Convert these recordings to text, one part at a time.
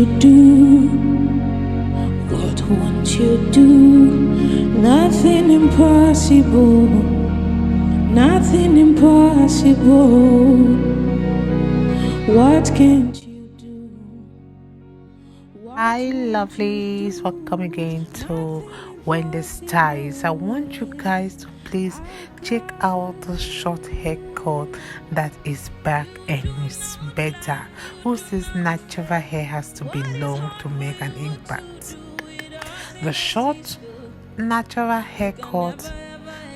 you do? What won't you do? Nothing impossible, nothing impossible. What can't you do? Hi lovelies, welcome again to Wendy Styles. I want you guys to please check out the short haircut that is back and it's better. Who says natural hair has to be long to make an impact? The short natural haircut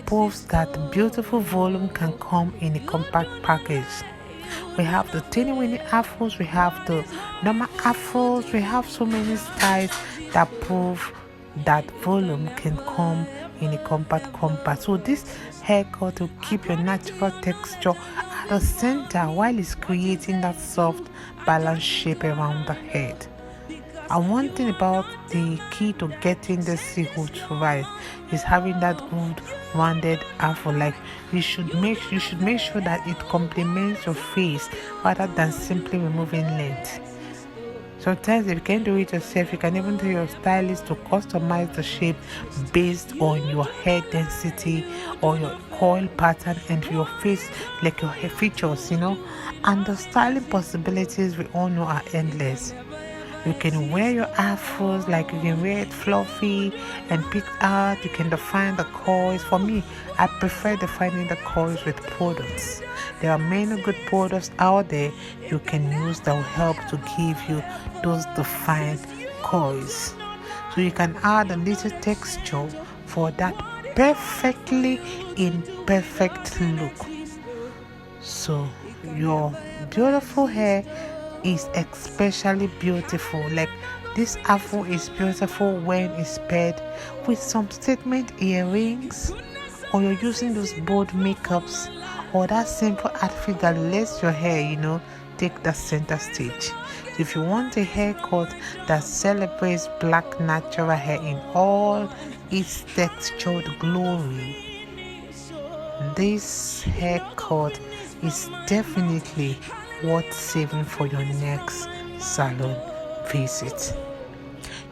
proves that beautiful volume can come in a compact package. We have the teeny Winnie Afros, we have the normal Afros, we have so many styles that prove that volume can come in a compact. So this haircut will keep your natural texture at the center while it's creating that soft balanced shape around the head. And one thing about the key to getting the C-hood right is having that good rounded afro. Like you should make sure that it complements your face rather than simply removing length. Sometimes if you can't do it yourself, you can even tell your stylist to customize the shape based on your hair density or your coil pattern and your face, like your hair features, and the styling possibilities we all know are endless. You can wear your afros, like you can wear it fluffy and picked out. You can define the coils. For me, I prefer defining the coils with products. There are many good products out there you can use that will help to give you those defined coils. So you can add a little texture for that perfectly imperfect look. So your beautiful hair is especially beautiful. Like this afro is beautiful when it's paired with some statement earrings, or you're using those bold makeups, or that simple outfit that lets your hair take the center stage. If you want a haircut that celebrates black natural hair in all its textured glory, this haircut is definitely worth saving for your next salon visit.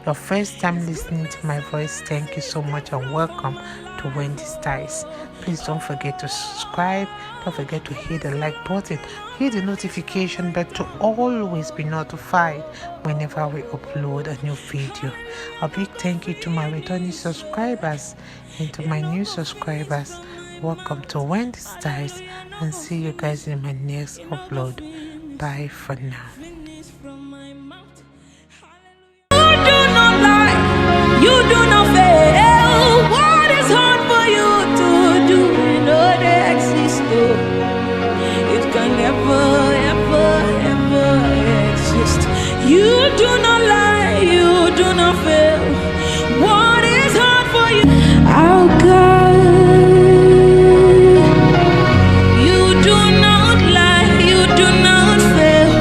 Your first time listening to my voice, thank you so much and welcome to Wendy Styles. Please don't forget to subscribe, don't forget to hit the like button, hit the notification bell to always be notified whenever we upload a new video. A big thank you to my returning subscribers and to my new subscribers. Welcome to Wendy Styles and see you guys in my next upload. Bye for now. You do not fail. What is hard for you to do? You know they exist. It can never, ever exist. You do not lie. You do not fail. What is hard for you? Oh God. You do not lie. You do not fail.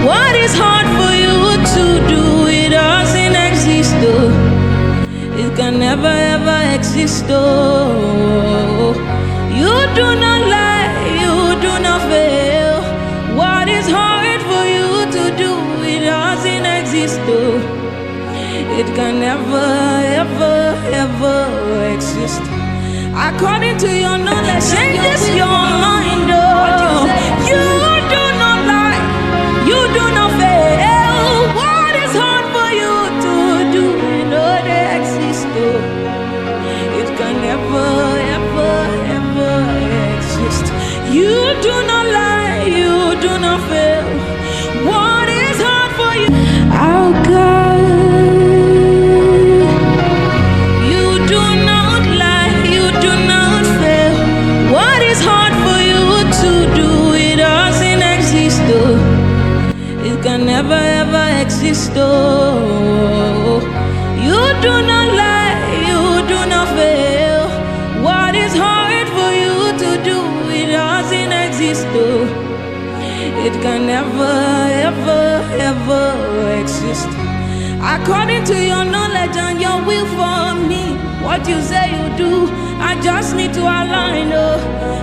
What is hard for you to do? It doesn't exist. It can never ever exist. Oh, you do not lie, you do not fail. What is hard for you to do? It doesn't exist. Oh, it can never ever exist. According to your knowledge, changes your mind. Oh, you do not lie, you do not fail. What is hard for you to do? You know they exist. It can never ever exist. You do not lie, you do not fail. What is hard for you? Oh God. You do not lie, you do not fail. What is hard for you to do? It doesn't exist. It can never ever exist. Oh, you do not lie, you do not fail. What is hard for you to do? It doesn't exist. It can never ever exist. According to your knowledge and your will for me, what you say you do, I just need to align.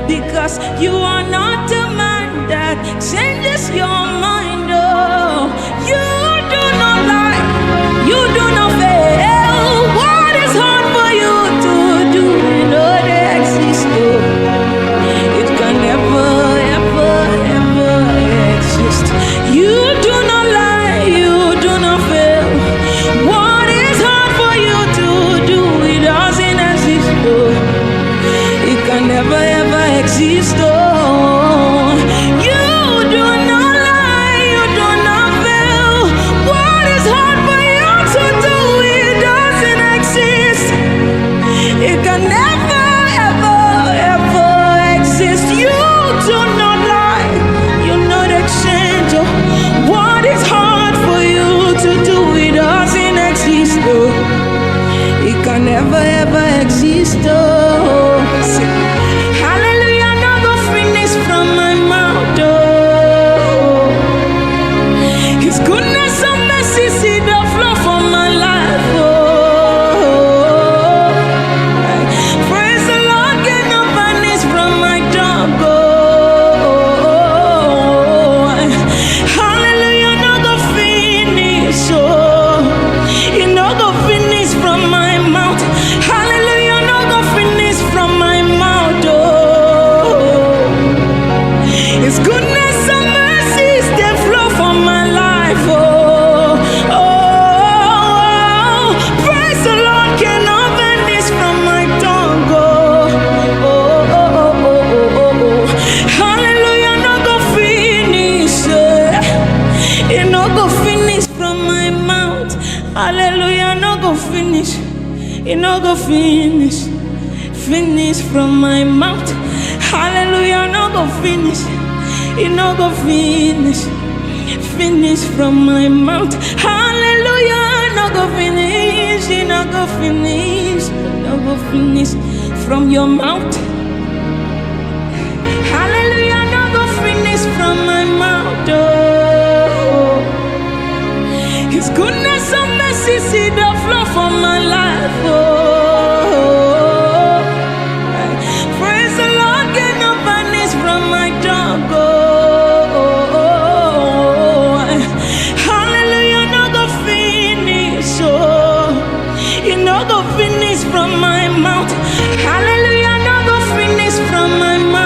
Because you are not a man that changes your mind. Oh, you do not lie. never ever exist. Oh, hallelujah, no go finish from my mouth. Oh, His goodness and mercy see the flow from my life. Oh, praise the Lord, get no vanish from my tongue. Oh, hallelujah, no go finish. Oh, you no go finish from my mouth. Hallelujah, no go finish from my mouth. Oh, His goodness and mercies they flow from my life. Oh, praise the Lord, cannot vanish from my tongue. Hallelujah, no go finish. It no go finish from my mouth. Hallelujah, no go finish. It no go finish. Finish from my mouth. Hallelujah, no go finish. It no go finish. Finish from my mouth. Hallelujah, no go finish. It no go finish. No go finish from your mouth. Hallelujah, no go finish from my mouth. Oh, His goodness and mercy see the flow from my life. Oh, praise the Lord, get no vanish from my tongue. Oh, hallelujah, no go finish. Oh, you no go finish from my mouth. Hallelujah, no go finish from my mouth.